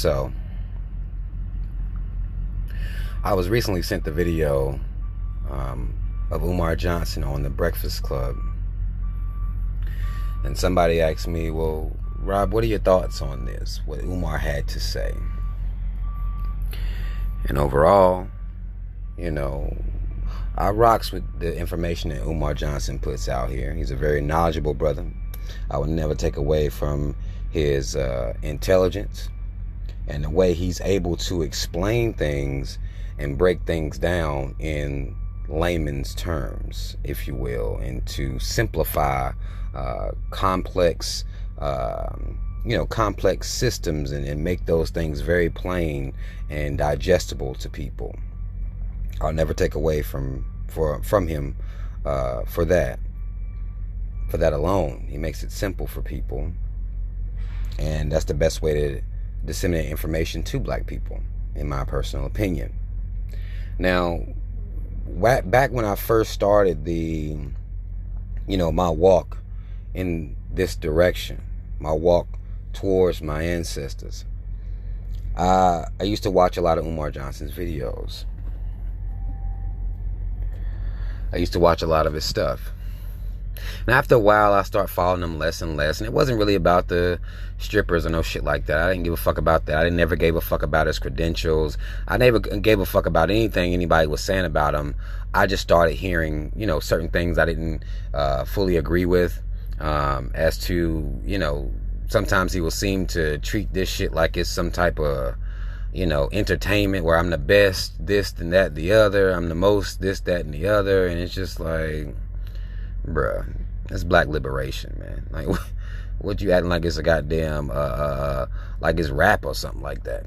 So, I was recently sent the video of Umar Johnson on The Breakfast Club. And somebody asked me, well, Rob, what are your thoughts on this? What Umar had to say? And overall, you know, I rocks with the information that Umar Johnson puts out here. He's a very knowledgeable brother. I would never take away from his intelligence and the way he's able to explain things and break things down in layman's terms, if you will, and to simplify complex complex systems and make those things very plain and digestible to people. I'll never take away from him for that alone. He makes it simple for people, and that's the best way to disseminate information to black people, in my personal opinion. Now, back when I first started my walk in this direction, my walk towards my ancestors, I used to watch a lot of Umar Johnson's videos. I used to watch a lot of his stuff. And after a while, I started following him less and less. And it wasn't really about the strippers or no shit like that. I didn't give a fuck about that. I never gave a fuck about his credentials. I never gave a fuck about anything anybody was saying about him. I just started hearing, certain things I didn't fully agree with. As to, sometimes he will seem to treat this shit like it's some type of, entertainment where I'm the best, this and that, the other. I'm the most, this, that, and the other. And it's just like, bruh, that's black liberation, man. Like, what you acting like it's a goddamn, like it's rap or something like that.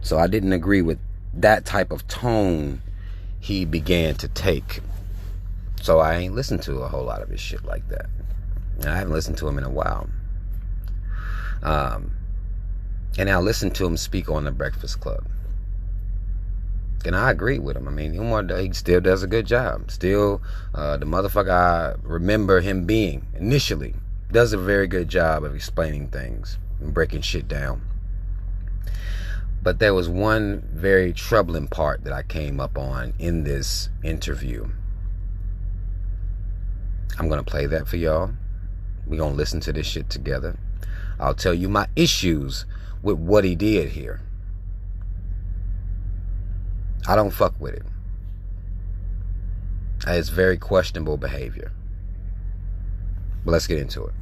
So I didn't agree with that type of tone he began to take. So I ain't listened to a whole lot of his shit like that. And I haven't listened to him in a while. And I listened to him speak on The Breakfast Club. And I agree with him. I mean, Umar, he still does a good job. Still, the motherfucker I remember him being initially does a very good job of explaining things and breaking shit down. But there was one very troubling part that I came up on in this interview. I'm going to play that for y'all. We're going to listen to this shit together. I'll tell you my issues with what he did here. I don't fuck with it. It's very questionable behavior. But let's get into it.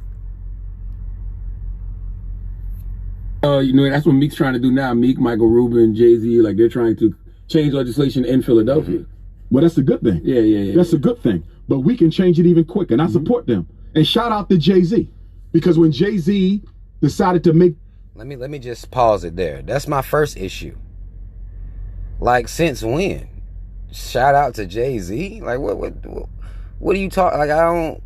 That's what Meek's trying to do now. Meek, Michael Rubin, Jay-Z, like they're trying to change legislation in Philadelphia. Mm-hmm. Well, that's a good thing. Yeah. That's a good thing. But we can change it even quicker, and I support them. And shout out to Jay-Z, because when Jay-Z decided to make... Let me just pause it there. That's my first issue. Like, since when? Shout out to Jay-Z? Like, what are you talking? Like, I don't,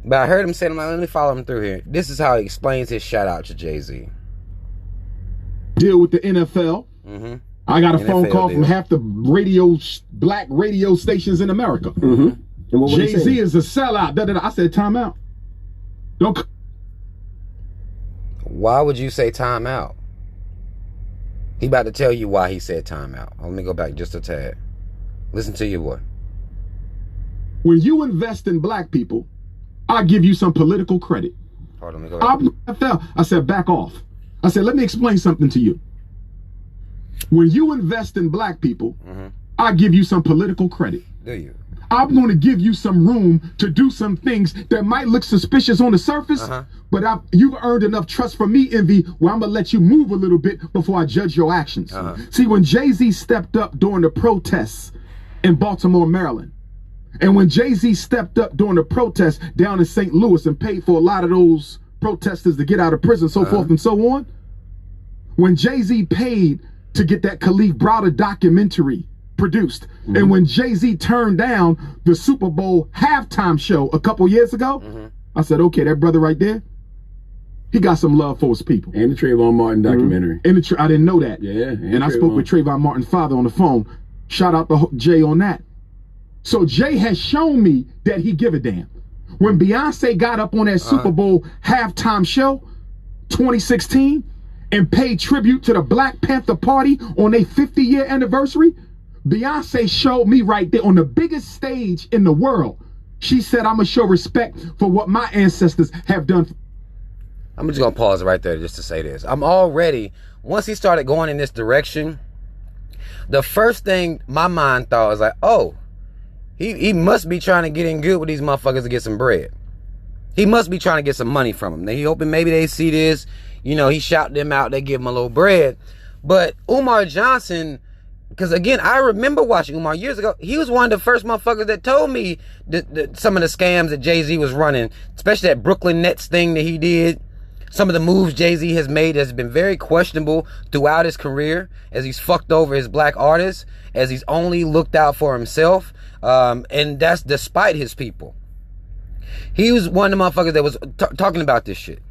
But I heard him say, let me follow him through here. This is how he explains his shout out to Jay-Z. Deal with the NFL. Mm-hmm. I got a phone call from half the black radio stations in America. Mm-hmm. Jay-Z is a sellout. I said, time out. Don't. Why would you say time out? He about to tell you why he said time out. Let me go back just a tad. Listen to your boy. When you invest in black people, I give you some political credit. Hold on, let me go back. I said, back off. I said, let me explain something to you. When you invest in black people, I give you some political credit. Do you? I'm going to give you some room to do some things that might look suspicious on the surface, but you've earned enough trust from me, Envy, where I'm going to let you move a little bit before I judge your actions. See, when Jay-Z stepped up during the protests in Baltimore, Maryland, and when Jay-Z stepped up during the protests down in St. Louis and paid for a lot of those protesters to get out of prison, so forth and so on, when Jay-Z paid to get that Khalif Browder documentary produced, and when Jay-Z turned down the Super Bowl halftime show a couple years ago, I said, okay, that brother right there, he got some love for his people. And the Trayvon Martin documentary. And I didn't know that. Yeah. And I spoke with Trayvon Martin's father on the phone. Shout out to Jay on that. So Jay has shown me that he give a damn. When Beyonce got up on that Super Bowl halftime show, 2016 and paid tribute to the Black Panther Party on their 50-year anniversary, Beyonce showed me right there on the biggest stage in the world. She said, I'm going to show respect for what my ancestors have done. I'm just going to pause right there just to say this. I'm already, once he started going in this direction, the first thing my mind thought was like, oh, he must be trying to get in good with these motherfuckers to get some bread. He must be trying to get some money from them. He hoping maybe they see this. You know, he shout them out. They give him a little bread. But Umar Johnson, because again, I remember watching Umar years ago. He was one of the first motherfuckers that told me some of the scams that Jay-Z was running, especially that Brooklyn Nets thing that he did. Some of the moves Jay-Z has made has been very questionable throughout his career, as he's fucked over his black artists, as he's only looked out for himself. And that's despite his people. He was one of the motherfuckers that was talking about this shit.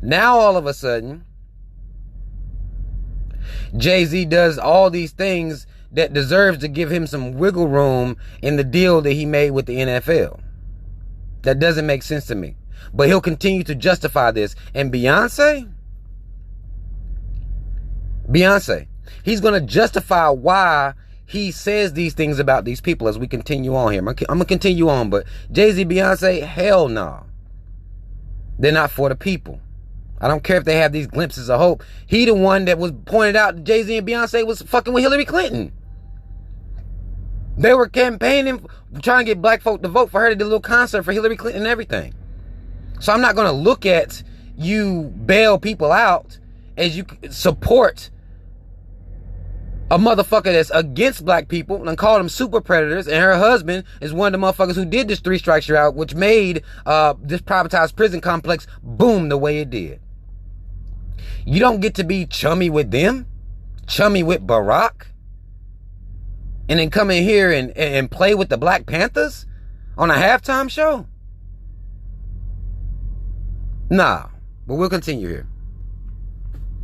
Now all of a sudden, Jay-Z does all these things that deserves to give him some wiggle room in the deal that he made with the NFL. That doesn't make sense to me. But he'll continue to justify this. And Beyonce, he's going to justify why he says these things about these people as we continue on here. I'm going to continue on, but Jay-Z, Beyonce, hell no. They're not for the people. I don't care if they have these glimpses of hope. He the one that was pointed out that Jay-Z and Beyonce was fucking with Hillary Clinton. They were campaigning, trying to get black folk to vote for her to do a little concert for Hillary Clinton and everything. So I'm not going to look at you bail people out as you support a motherfucker that's against black people and call them super predators, and her husband is one of the motherfuckers who did this 3 strikes you're out, which made this privatized prison complex boom the way it did. You don't get to be chummy with them, chummy with Barack, and then come in here and play with the Black Panthers on a halftime show. Nah, but we'll continue here.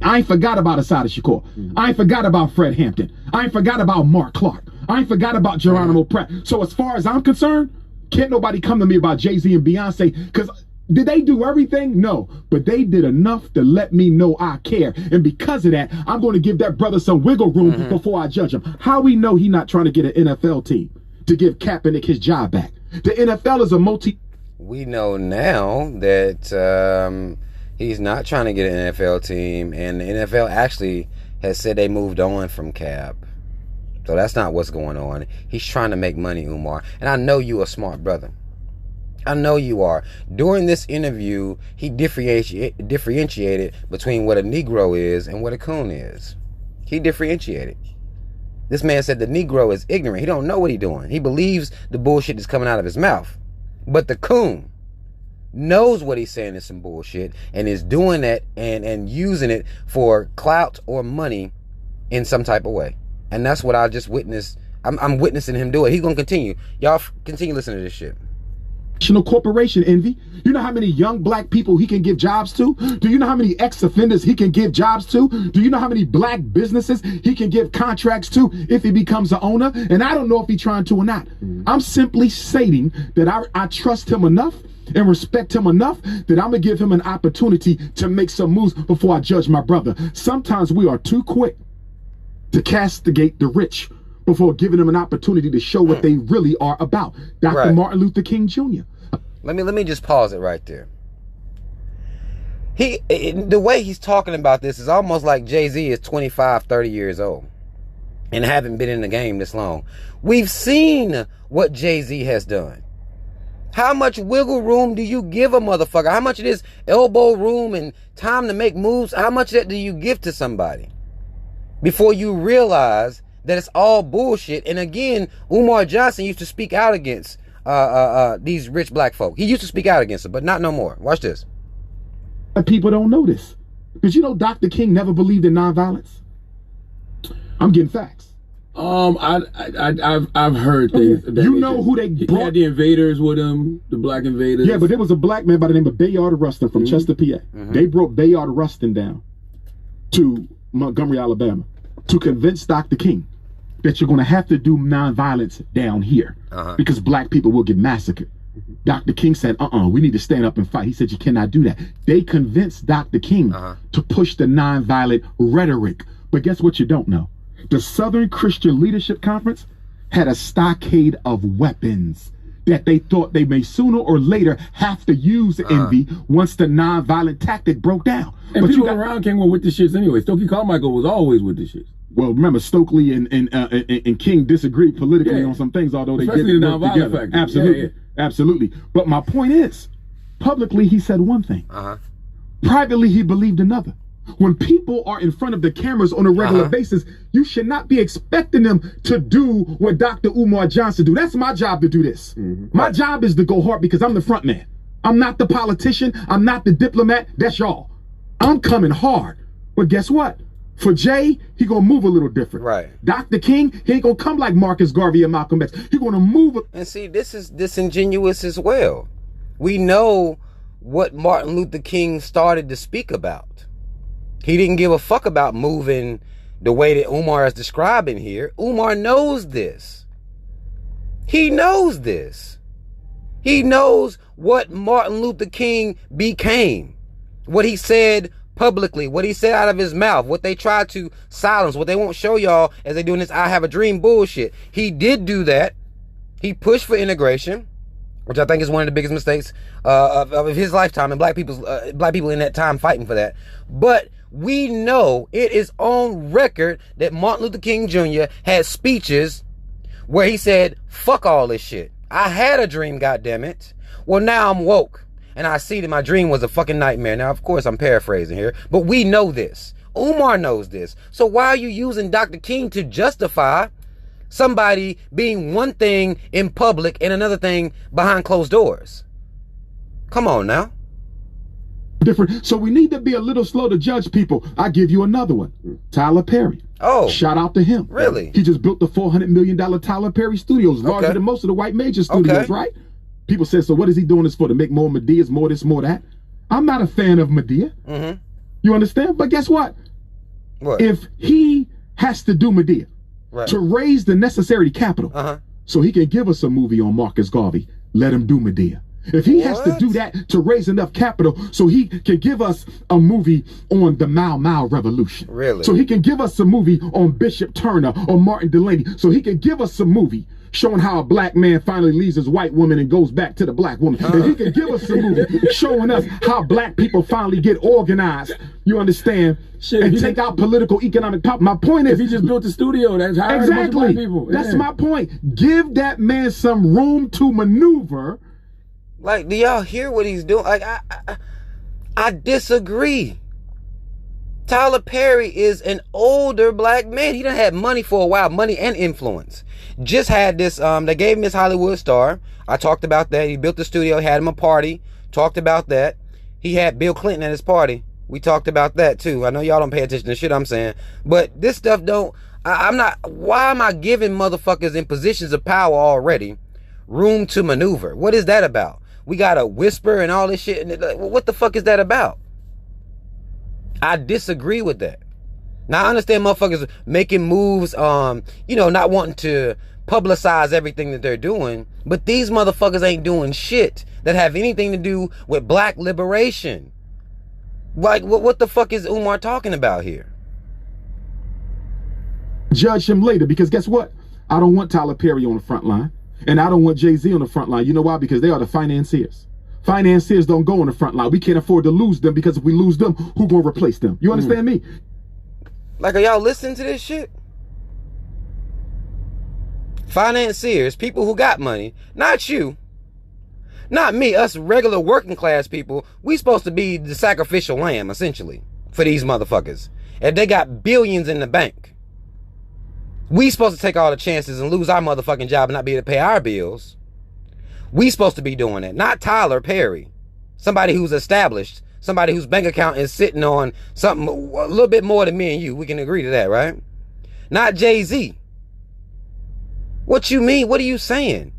I ain't forgot about Assata Shakur. I ain't forgot about Fred Hampton. I ain't forgot about Mark Clark. I ain't forgot about Geronimo Pratt. So as far as I'm concerned, can't nobody come to me about Jay-Z and Beyonce, because did they do everything? No. But they did enough to let me know I care. And because of that, I'm going to give that brother some wiggle room before I judge him. How we know he not trying to get an NFL team to give Kaepernick his job back? The NFL is a multi... We know now that he's not trying to get an NFL team, and the NFL actually has said they moved on from Cap. So that's not what's going on. He's trying to make money, Umar. And I know you a smart brother. I know you are. During this interview, he differentiated between what a Negro is and what a coon is. He differentiated. This man said the Negro is ignorant. He don't know what he's doing. He believes the bullshit that's coming out of his mouth. But the coon knows what he's saying is some bullshit and is doing that and using it for clout or money in some type of way. And that's what I just witnessed. I'm witnessing him do it. He's going to continue. Y'all continue listening to this shit. Corporation, Envy. You know how many young black people he can give jobs to? Do you know how many ex-offenders he can give jobs to? Do you know how many black businesses he can give contracts to if he becomes an owner? And I don't know if he's trying to or not. I'm simply stating that I trust him enough and respect him enough that I'm going to give him an opportunity to make some moves before I judge my brother. Sometimes we are too quick to castigate the rich before giving them an opportunity to show what they really are about. Dr. Martin Luther King Jr. Let me just pause it right there. The way he's talking about this is almost like Jay-Z is 25, 30 years old and haven't been in the game this long. We've seen what Jay-Z has done. How much wiggle room do you give a motherfucker? How much of this elbow room and time to make moves, how much of that do you give to somebody before you realize that it's all bullshit? And again, Umar Johnson used to speak out against these rich black folk. He used to speak out against them, but not no more. Watch this. People don't know this. Because you know Dr. King never believed in nonviolence. I'm getting facts. I've heard things. You know who they He brought? had the invaders with him, the black invaders. Yeah, but there was a black man by the name of Bayard Rustin from Chester, PA. They brought Bayard Rustin down to Montgomery, Alabama, to convince Dr. King that you're going to have to do nonviolence down here because black people will get massacred. Dr. King said, we need to stand up and fight. He said, you cannot do that. They convinced Dr. King to push the nonviolent rhetoric. But guess what you don't know? The Southern Christian Leadership Conference had a stockade of weapons that they thought they may sooner or later have to use envy once the nonviolent tactic broke down. And but people around King were with the shits anyway. Stokely Carmichael was always with the shits. Well, remember, Stokely and King disagreed politically on some things, although they did work together. Factor. Absolutely. Absolutely. But my point is, publicly he said one thing. Privately he believed another. When people are in front of the cameras on a regular basis, you should not be expecting them to do what Dr. Umar Johnson do. That's my job to do this. My job is to go hard because I'm the front man. I'm not the politician. I'm not the diplomat. That's y'all. I'm coming hard. But guess what? For Jay, he gonna move a little different. Right. Dr. King, he ain't gonna come like Marcus Garvey and Malcolm X. He gonna move. And see, this is disingenuous as well. We know what Martin Luther King started to speak about. He didn't give a fuck about moving the way that Umar is describing here. Umar knows this. He knows this. He knows what Martin Luther King became. What he said publicly, what he said out of his mouth, what they tried to silence, what they won't show y'all as they doing this I have a dream bullshit. He did do that. He pushed for integration, which I think is one of the biggest mistakes of his lifetime, and black people in that time fighting for that. But we know it is on record that Martin Luther King Jr. had speeches where he said, fuck all this shit. I had a dream, goddammit. Well, now I'm woke. And I see that my dream was a fucking nightmare. Now, of course, I'm paraphrasing here, but we know this. Umar knows this. So why are you using Dr. King to justify somebody being one thing in public and another thing behind closed doors? Come on now. Different. So we need to be a little slow to judge people. I give you another one. Tyler Perry. Oh. Shout out to him. Really? He just built the $400 million Tyler Perry Studios, larger than most of the white major studios, right? People say, so what is he doing this for? To make more Medeas, more this, more that? I'm not a fan of Medea. You understand? But guess what? What? If he has to do Medea to raise the necessary capital so he can give us a movie on Marcus Garvey, let him do Medea. If he has to do that to raise enough capital so he can give us a movie on the Mau Mau Revolution. Really? So he can give us a movie on Bishop Turner or Martin Delaney. So he can give us a movie showing how a black man finally leaves his white woman and goes back to the black woman. And he can give us a movie showing us how black people finally get organized. You understand? And take out political, economic power. My point is, if he just built a studio, that's how exactly. Black people. That's my point. Give that man some room to maneuver. Like, do y'all hear what he's doing? Like, I disagree. Tyler Perry is an older black man. He done had money for a while, money and influence. Just had this, they gave him his Hollywood star. I talked about that. He built the studio, had him a party, talked about that. He had Bill Clinton at his party. We talked about that too. I know y'all don't pay attention to shit I'm saying, but this stuff don't, I'm not, why am I giving motherfuckers in positions of power already room to maneuver? What is that about? We gotta whisper and all this shit. And what the fuck is that about? I disagree with that. Now, I understand motherfuckers making moves, not wanting to publicize everything that they're doing, but these motherfuckers ain't doing shit that have anything to do with black liberation. Like, what the fuck is Umar talking about here? Judge him later, because guess what? I don't want Tyler Perry on the front line. And I don't want Jay-Z on the front line. You know why? Because they are the financiers. Financiers don't go on the front line. We can't afford to lose them, because if we lose them, who gonna replace them? You understand me? Like, are y'all listening to this shit? Financiers, people who got money, not you, not me, us regular working class people. We supposed to be the sacrificial lamb, essentially, for these motherfuckers. And they got billions in the bank. We supposed to take all the chances and lose our motherfucking job and not be able to pay our bills. We supposed to be doing that, not Tyler Perry. Somebody who's established, somebody whose bank account is sitting on something a little bit more than me and you. We can agree to that, right? Not Jay-Z. What you mean? What are you saying?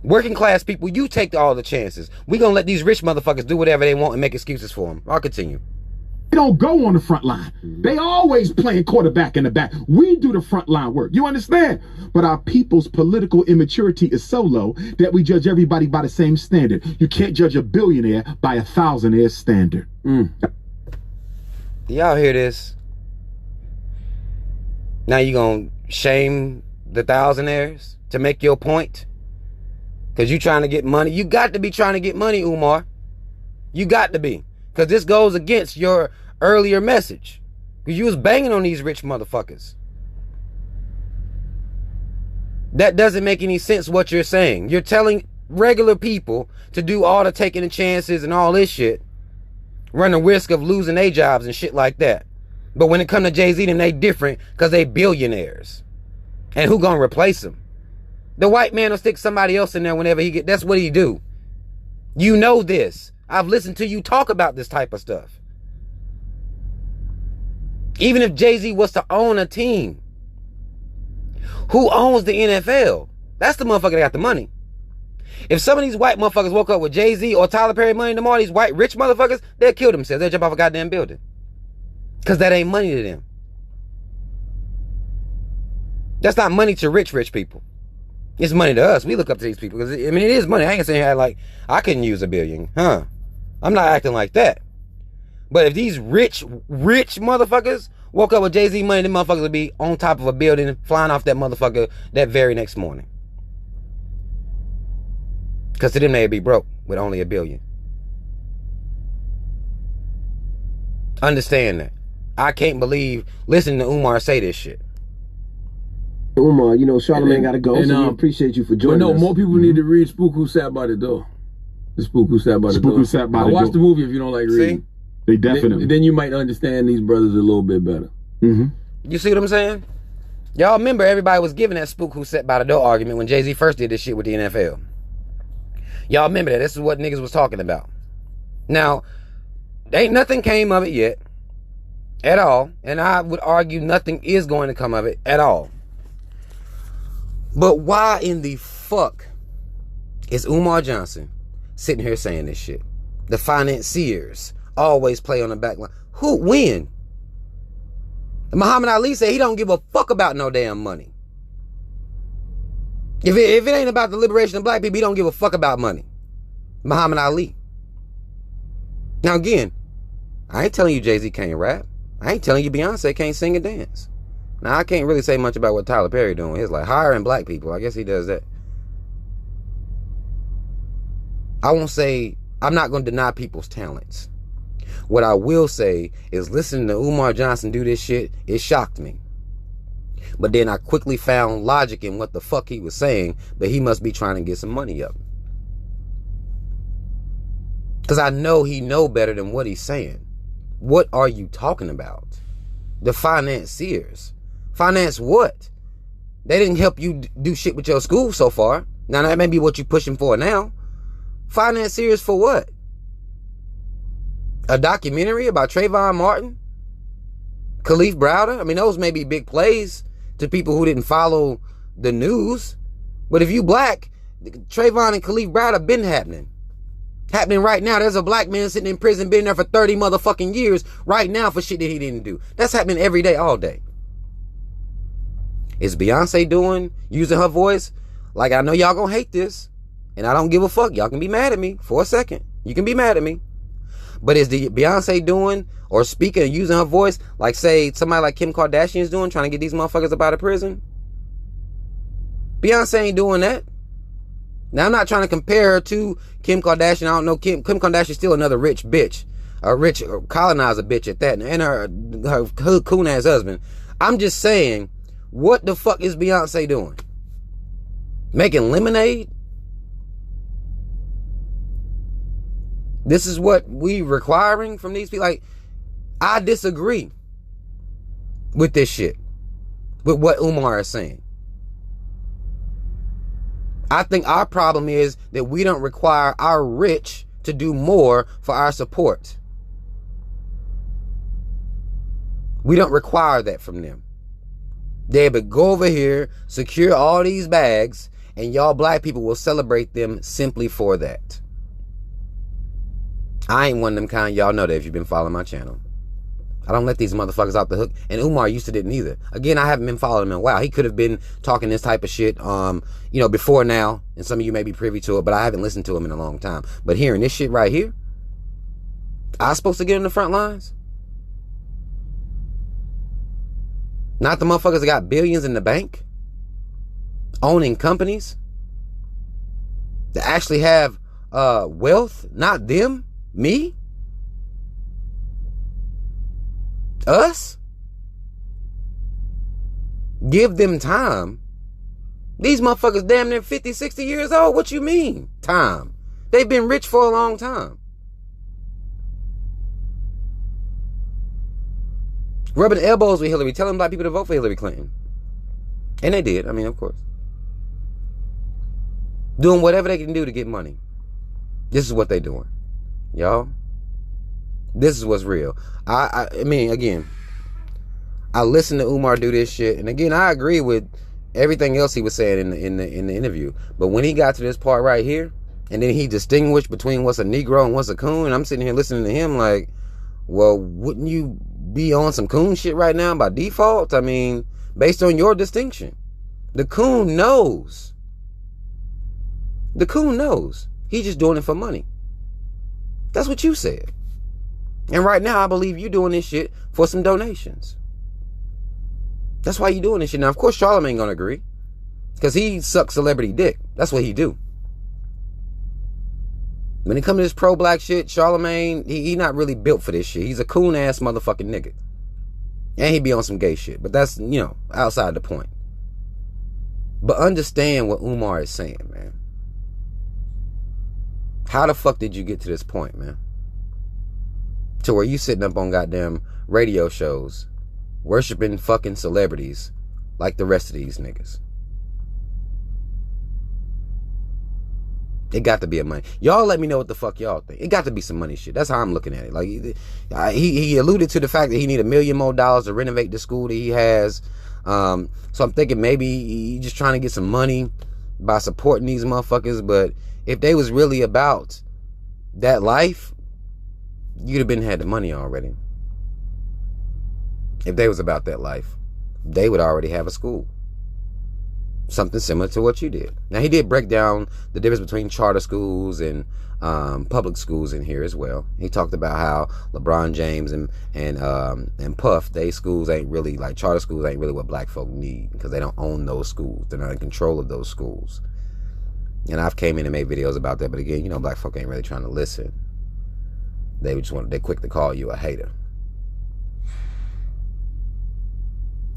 Working class people, you take all the chances. We gonna let these rich motherfuckers do whatever they want and make excuses for them. I'll continue. don't go on the front line. They always playing quarterback in the back. We do the front line work. You understand? But our people's political immaturity is so low that we judge everybody by the same standard. You can't judge a billionaire by a thousandaire standard. Y'all hear this? Now you gonna shame the thousandaires to make your point? Because you trying to get money. You got to be trying to get money, Umar. You got to be. Because this goes against your earlier message. Because you was banging on these rich motherfuckers. That doesn't make any sense what you're saying. You're telling regular people to do all the taking the chances and all this shit. Run the risk of losing their jobs and shit like that. But when it come to Jay-Z, then they different because they billionaires. And who gonna replace them? The white man will stick somebody else in there whenever he get. That's what he do. You know this. I've listened to you talk about this type of stuff. Even if Jay-Z was to own a team, who owns the NFL? That's the motherfucker that got the money. If some of these white motherfuckers woke up with Jay-Z or Tyler Perry money tomorrow, these white rich motherfuckers, they'll kill themselves. They'll jump off a goddamn building. Because that ain't money to them. That's not money to rich people. It's money to us. We look up to these people. Because, I mean, it is money. I ain't saying like, I couldn't use $1 billion. I'm not acting like that. But if these rich motherfuckers woke up with Jay-Z money, them motherfuckers would be on top of a building, flying off that motherfucker that very next morning. Because to them, they'd be broke with only $1 billion. Understand that. I can't believe listening to Umar say this shit. Umar, you know, Charlamagne got to go, so we appreciate you for joining us. More people need to read Spook Who Sat by the Door. The Spook Who Sat by the Door. Spook Who Sat by the Door. Watch the movie if you don't like reading. See? They definitely. Then you might understand these brothers a little bit better. You see what I'm saying? Y'all remember everybody was giving that Spook Who Sat by the Door argument when Jay-Z first did this shit with the NFL. Y'all remember that. This is what niggas was talking about. Now, ain't nothing came of it yet. At all. And I would argue nothing is going to come of it at all. But why in the fuck is Umar Johnson sitting here saying this shit? The financiers always play on the back line. Who? When? Muhammad Ali said he don't give a fuck about no damn money. If it ain't about the liberation of black people, he don't give a fuck about money. Muhammad Ali. Now again, I ain't telling you Jay-Z can't rap. I ain't telling you Beyonce can't sing and dance. Now, I can't really say much about what Tyler Perry doing. He's like hiring black people. I guess he does that. I won't say, I'm not going to deny people's talents. What I will say is listening to Umar Johnson do this shit, it shocked me. But then I quickly found logic in what the fuck he was saying, but he must be trying to get some money up. Because I know he know better than what he's saying. What are you talking about? The financiers. Finance what? They didn't help you do shit with your school so far. Now that may be what you're pushing for now. Financiers for what? A documentary about Trayvon Martin? Khalif Browder? I mean, those may be big plays to people who didn't follow the news. But if you black, Trayvon and Khalif Browder been happening. Happening right now. There's a black man sitting in prison, been there for 30 motherfucking years right now for shit that he didn't do. That's happening every day, all day. Is Beyonce using her voice? Like, I know y'all gonna hate this, and I don't give a fuck. Y'all can be mad at me for a second. You can be mad at me. But is the Beyonce doing or speaking and using her voice like, say, somebody like Kim Kardashian is doing, trying to get these motherfuckers up out of prison? Beyonce ain't doing that. Now, I'm not trying to compare her to Kim Kardashian. I don't know. Kim Kardashian's still another rich bitch. A rich colonizer bitch at that. And her coon-ass husband. I'm just saying, what the fuck is Beyonce doing? Making lemonade? This is what we requiring from these people? Like, I disagree with this shit. With what Umar is saying. I think our problem is that we don't require our rich to do more for our support. We don't require that from them. They would go over here, secure all these bags, and y'all black people will celebrate them simply for that. I ain't one of them kind. Y'all know that if you've been following my channel. I don't let these motherfuckers off the hook. And Umar used to didn't either. Again, I haven't been following him in a while. He could have been talking this type of shit, before now. And some of you may be privy to it, but I haven't listened to him in a long time. But hearing this shit right here, I was supposed to get in the front lines? Not the motherfuckers that got billions in the bank, owning companies, that actually have wealth. Not them, me, us. Give them time. These motherfuckers damn near 50, 60 years old. What you mean, time? They've been rich for a long time. Rubbing elbows with Hillary, telling black people to vote for Hillary Clinton. And they did, of course. Doing whatever they can do to get money. This is what they doing. Y'all. This is what's real. Again, I listened to Umar do this shit, and again, I agree with everything else he was saying in the interview. But when he got to this part right here, and then he distinguished between what's a Negro and what's a coon, and I'm sitting here listening to him like, well, wouldn't you be on some coon shit right now by default? Based on your distinction. The coon knows. The coon knows. He's just doing it for money. That's what you said. And right now, I believe you're doing this shit for some donations. That's why you're doing this shit. Now, of course, Charlamagne ain't gonna agree. Because he sucks celebrity dick. That's what he do. When it comes to this pro-black shit, Charlamagne, he not really built for this shit. He's a coon-ass motherfucking nigga. And he be on some gay shit. But that's, outside the point. But understand what Umar is saying, man. How the fuck did you get to this point, man? To where you sitting up on goddamn radio shows, worshiping fucking celebrities like the rest of these niggas. It got to be a money. Y'all let me know what the fuck y'all think. It got to be some money shit. That's how I'm looking at it. Like, he alluded to the fact that he need $1 million more to renovate the school that he has. So I'm thinking maybe he just trying to get some money by supporting these motherfuckers. But if they was really about that life, you'd have been had the money already. If they was about that life, they would already have a school. Something similar to what you did. Now, he did break down the difference between charter schools and public schools in here as well. He talked about how LeBron James and Puff, they schools ain't really, like charter schools ain't really what black folk need because they don't own those schools. They're not in control of those schools. And I've came in and made videos about that. But again, black folk ain't really trying to listen. They they're quick to call you a hater.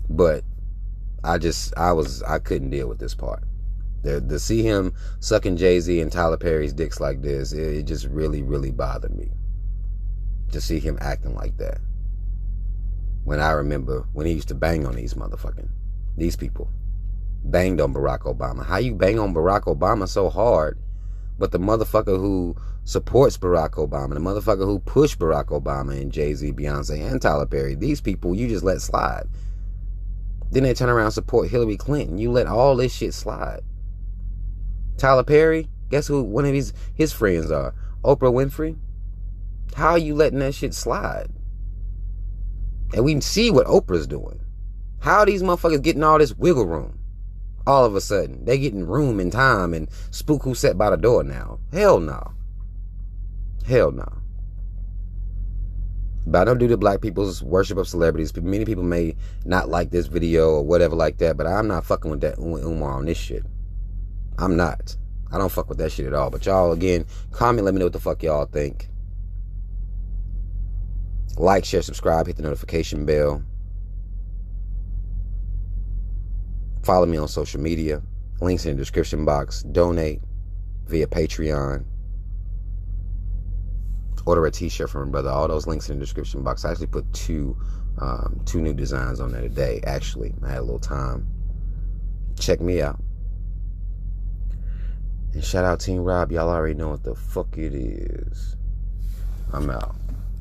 But I couldn't deal with this part. To see him sucking Jay-Z and Tyler Perry's dicks like this, it just really, really bothered me. To see him acting like that. When I remember when he used to bang on these people. Banged on Barack Obama. How you bang on Barack Obama so hard, but the motherfucker who supports Barack Obama, the motherfucker who pushed Barack Obama and Jay-Z, Beyonce, and Tyler Perry, these people you just let slide. Then they turn around and support Hillary Clinton. You let all this shit slide. Tyler Perry, guess who one of his friends are? Oprah Winfrey. How are you letting that shit slide? And we can see what Oprah's doing. How are these motherfuckers getting all this wiggle room? All of a sudden, they getting room and time and spook who sat by the door now. Hell no. Hell no. But I don't do the black people's worship of celebrities. Many people may not like this video or whatever like that, but I'm not fucking with that Umar on this shit. I'm not. I don't fuck with that shit at all. But y'all, again, comment, let me know what the fuck y'all think. Like, share, subscribe, hit the notification bell. Follow me on social media. Links in the description box. Donate via Patreon. Order a t-shirt from my brother. All those links in the description box. I actually put two new designs on there today. Actually, I had a little time. Check me out. And shout out Team Rob. Y'all already know what the fuck it is. I'm out.